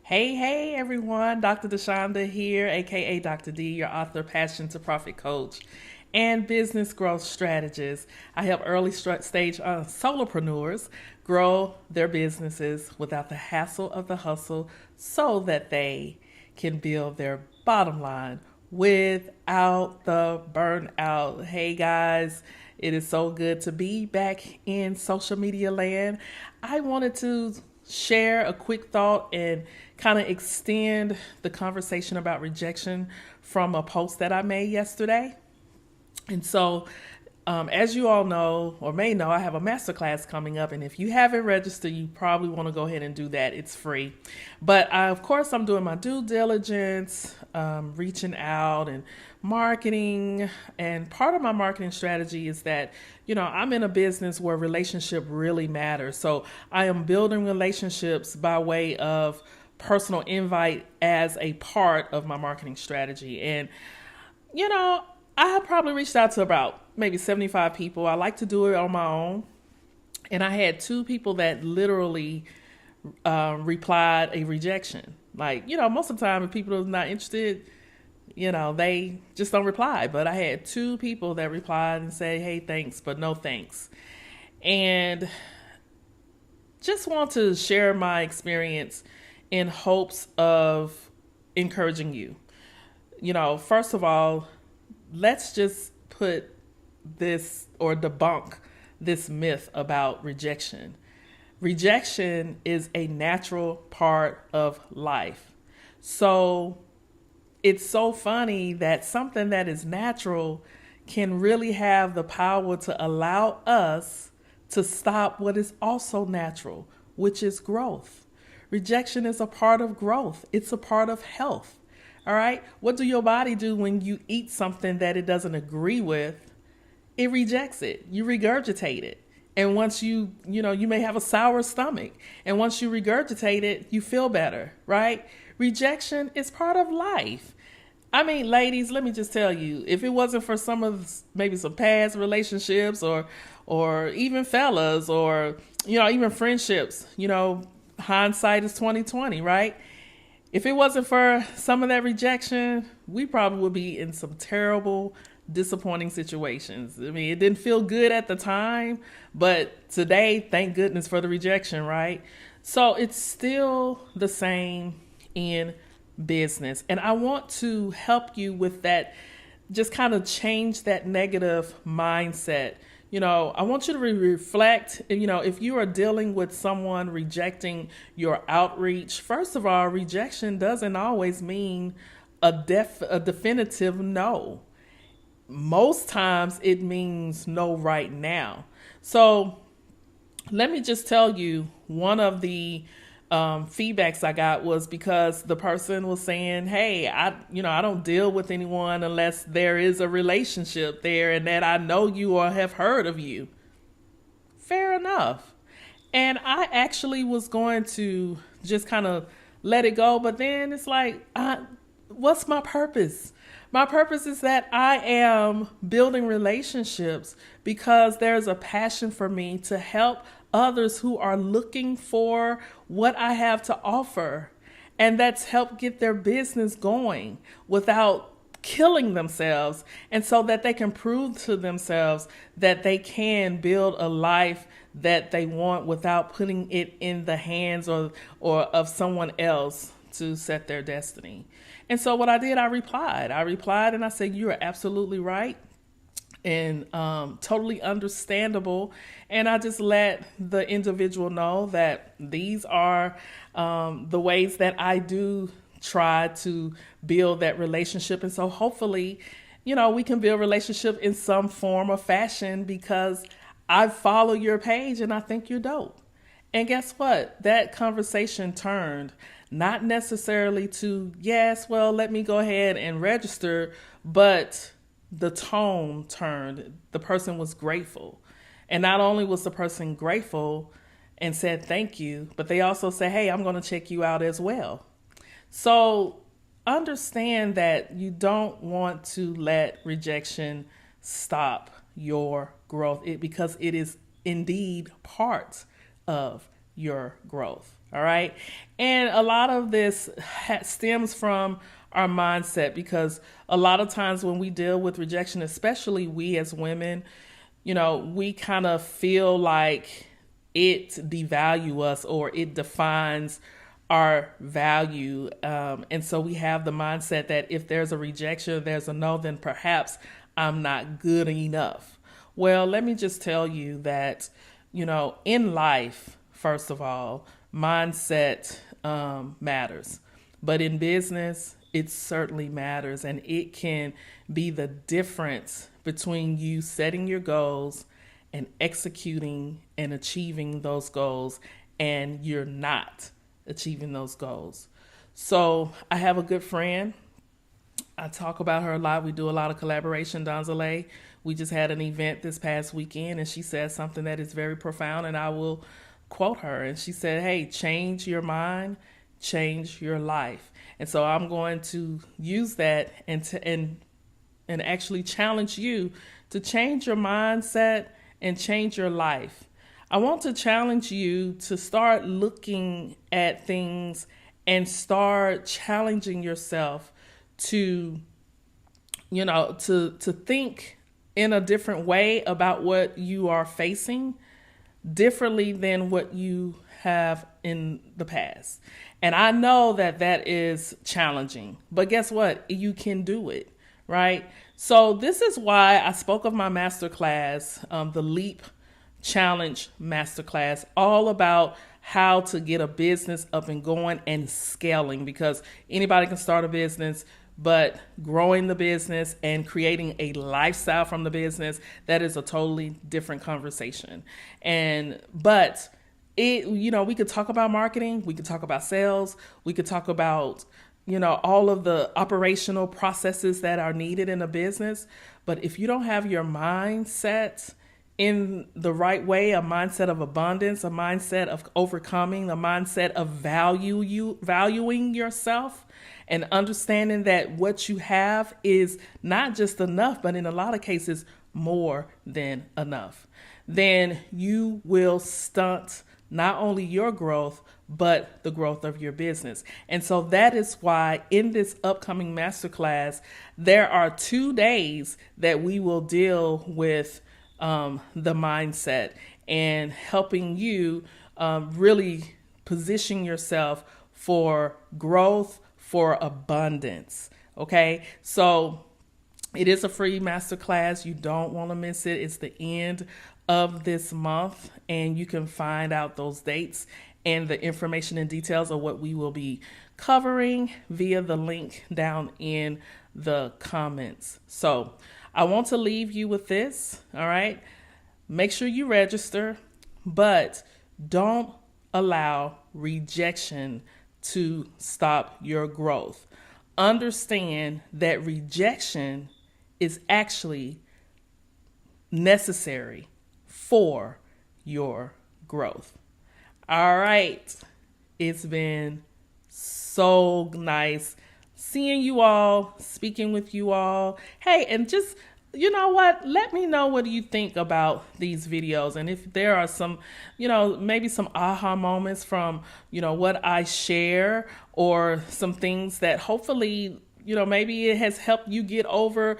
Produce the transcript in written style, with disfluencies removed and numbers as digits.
Hey, everyone. Dr. Deshonda here, aka Dr. D, your author, passion to profit coach, and business growth strategist. I help early stage solopreneurs grow their businesses without the hassle of the hustle so that they can build their bottom line without the burnout. Hey, guys. It is so good to be back in social media land. I wanted to share a quick thought and kind of extend the conversation about rejection from a post that I made yesterday. And so, as you all know or may know, I have a masterclass coming up. And if you haven't registered, you probably want to go ahead and do that. It's free. But of course, I'm doing my due diligence, reaching out and marketing. And part of my marketing strategy is that, I'm in a business where relationship really matters. So I am building relationships by way of personal invite as a part of my marketing strategy. And, I have probably reached out to about maybe 75 people. I like to do it on my own. And I had two people that literally replied a rejection. Like, most of the time if people are not interested, they just don't reply. But I had two people that replied and said, hey, thanks, but no thanks. And just want to share my experience in hopes of encouraging you. First of all, let's just put this or debunk this myth about rejection. Rejection is a natural part of life. So it's so funny that something that is natural can really have the power to allow us to stop what is also natural, which is growth. Rejection is a part of growth. It's a part of health. All right. What do your body do when you eat something that it doesn't agree with? It rejects it. You regurgitate it. And once you may have a sour stomach. And once you regurgitate it, you feel better, right? Rejection is part of life. I mean, ladies, let me just tell you, if it wasn't for maybe some past relationships or even fellas or, even friendships, hindsight is 2020, right? If it wasn't for some of that rejection, we probably would be in some terrible, disappointing situations. I mean, it didn't feel good at the time, but today, thank goodness for the rejection, right? So it's still the same in business. And I want to help you with that, just kind of change that negative mindset. I want you to reflect, if you are dealing with someone rejecting your outreach, first of all, rejection doesn't always mean a definitive no. Most times it means no right now. So let me just tell you, one of the feedbacks I got was because the person was saying, hey, I don't deal with anyone unless there is a relationship there and that I know you or have heard of you. Fair enough. And I actually was going to just kind of let it go. But then it's like, what's my purpose? My purpose is that I am building relationships because there's a passion for me to help others who are looking for what I have to offer. And that's help get their business going without killing themselves. And so that they can prove to themselves that they can build a life that they want without putting it in the hands or of someone else to set their destiny. And so what I did, I replied and I said, you are absolutely right. And totally understandable. And I just let the individual know that these are the ways that I do try to build that relationship. And so hopefully, we can build a relationship in some form or fashion because I follow your page and I think you're dope. And guess what? That conversation turned not necessarily to, yes, well, let me go ahead and register, but the tone turned. The person was grateful. And not only was the person grateful and said thank you, but they also said, hey, I'm going to check you out as well. So understand that you don't want to let rejection stop your growth because it is indeed part of your growth. All right. And a lot of this stems from our mindset, because a lot of times when we deal with rejection, especially we as women, we kind of feel like it devalue us or it defines our value. And so we have the mindset that if there's a rejection, there's a no, then perhaps I'm not good enough. Well, let me just tell you that, in life, first of all, mindset matters. But in business, it certainly matters. And it can be the difference between you setting your goals and executing and achieving those goals, and you're not achieving those goals. So I have a good friend. I talk about her a lot. We do a lot of collaboration, Donzale. We just had an event this past weekend, and she said something that is very profound, and I will quote her. And she said, hey, change your mind, change your life. And so I'm going to use that and actually challenge you to change your mindset and change your life. I want to challenge you to start looking at things and start challenging yourself to think in a different way about what you are facing, differently than what you have in the past. And I know that that is challenging, but guess what? You can do it, right? So this is why I spoke of my masterclass, the Leap Challenge Masterclass, all about how to get a business up and going and scaling, because anybody can start a business, but growing the business and creating a lifestyle from the business, that is a totally different conversation. But we could talk about marketing, we could talk about sales, we could talk about, all of the operational processes that are needed in a business. But if you don't have your mindset in the right way, a mindset of abundance, a mindset of overcoming, a mindset of valuing yourself, and understanding that what you have is not just enough, but in a lot of cases, more than enough, then you will stunt not only your growth, but the growth of your business. And so that is why in this upcoming masterclass, there are 2 days that we will deal with the mindset and helping you really position yourself for growth, for abundance. Okay, so it is a free masterclass. You don't want to miss it. It's the end of this month, and you can find out those dates and the information and details of what we will be covering via the link down in the comments. So I want to leave you with this. All right. Make sure you register, but don't allow rejection to stop your growth. Understand that rejection is actually necessary for your growth. All right. It's been so nice seeing you all, speaking with you all. Hey, and just, let me know what you think about these videos. And if there are some, maybe some aha moments from, what I share, or some things that hopefully, maybe it has helped you get over